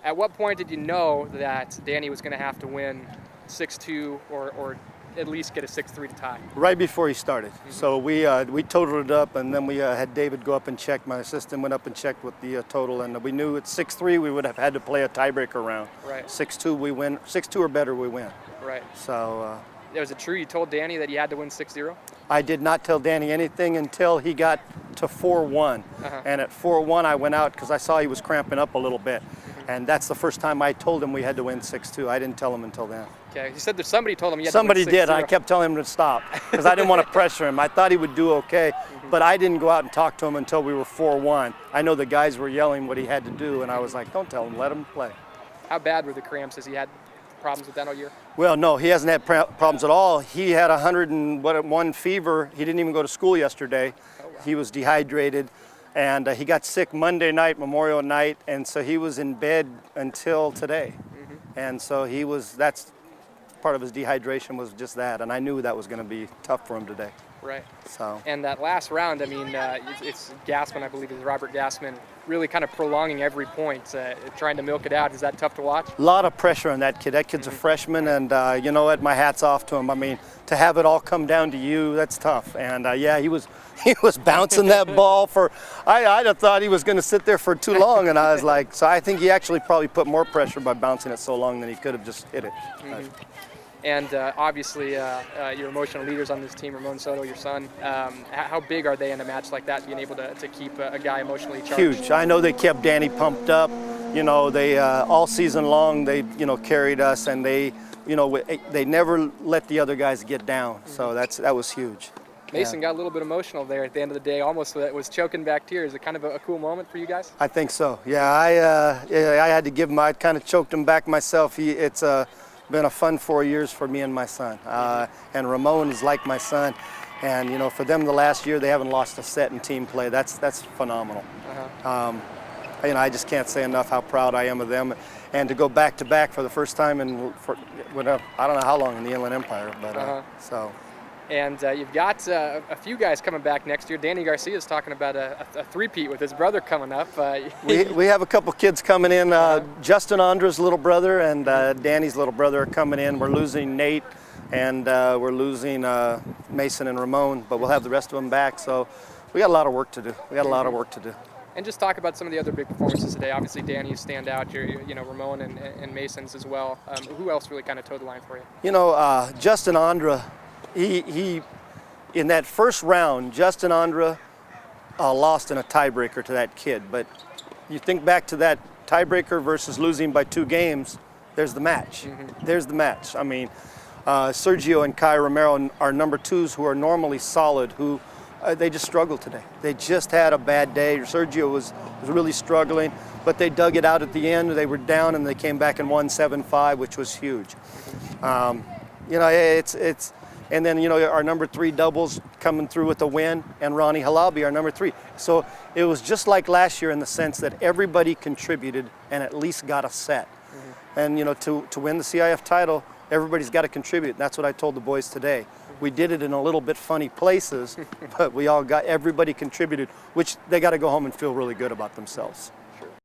At what point did you know that Danny was going to have to win 6-2 or at least get a 6-3 to tie? Right before he started. So we totaled it up, and then we had David go up and check. My assistant went up and checked with the total, and we knew at 6-3 we would have had to play a tiebreaker round. Right. 6-2 we win. 6-2 or better we win. Right. So. Was it true you told Danny that you had to win 6-0? I did not tell Danny anything until he got to 4-1. And at 4-1 I went out because I saw he was cramping up a little bit. And that's the first time I told him we had to win 6-2. I didn't tell him until then. Okay, you said that somebody told him you had Somebody to win 6-0. did. I kept telling him to stop because I didn't want to pressure him. I thought he would do okay, but I didn't go out and talk to him until we were 4-1. I know the guys were yelling what he had to do, and I was like, don't tell him, let him play. How bad were the cramps? Has he had problems with that all year? Well, no, he hasn't had problems at all. He had 101 fever. He didn't even go to school yesterday. Oh, wow. He was dehydrated, and he got sick Monday night, Memorial night, and so he was in bed until today. And so that's part of his dehydration was just that, and I knew that was going to be tough for him today. Right. So. And that last round, I mean, it's Gassman, I believe, is Robert Gassman, really kind of prolonging every point, trying to milk it out. Is that tough to watch? A lot of pressure on that kid. That kid's a freshman, and you know what? My hat's off to him. I mean, to have it all come down to you, that's tough. And yeah, he was bouncing that ball for. I'd have thought he was going to sit there for too long, and I was like, so I think he actually probably put more pressure by bouncing it so long than he could have just hit it. And obviously, your emotional leaders on this team, Ramon Soto, your son, how big are they in a match like that, being able to keep a guy emotionally charged? Huge. I know they kept Danny pumped up. You know, they all season long they carried us, and they never let the other guys get down. So that was huge. Mason got a little bit emotional there at the end of the day, almost was choking back tears. Is it kind of a cool moment for you guys? I think so. Yeah, I had to give him. I kind of choked him back myself. It's been a fun 4 years for me and my son. And Ramon is like my son. And for them the last year, they haven't lost a set in team play. That's phenomenal. I just can't say enough how proud I am of them. And to go back to back for the first time in I don't know how long in the Inland Empire, but so. And you've got a few guys coming back next year. Danny Garcia is talking about a three-peat with his brother coming up. We have a couple kids coming in. Justin Andra's little brother and Danny's little brother are coming in. We're losing Nate, and we're losing Mason and Ramon, but we'll have the rest of them back. So we got a lot of work to do. And just talk about some of the other big performances today. Obviously, Danny, you stand out. Ramon and Mason's as well. Who else really kind of towed the line for you? Justin Andra. He in that first round, Justin Andra lost in a tiebreaker to that kid. But you think back to that tiebreaker versus losing by 2 games, there's the match. There's the match. I mean, Sergio and Kai Romero are number 2s who are normally solid, who they just struggled today. They just had a bad day. Sergio was really struggling, but they dug it out at the end. They were down and they came back and won 7-5, which was huge. And then, our number 3 doubles coming through with a win, and Ronnie Halabi, our number 3. So it was just like last year in the sense that everybody contributed and at least got a set. And, to win the CIF title, everybody's got to contribute. That's what I told the boys today. We did it in a little bit funny places, but everybody contributed, which they got to go home and feel really good about themselves.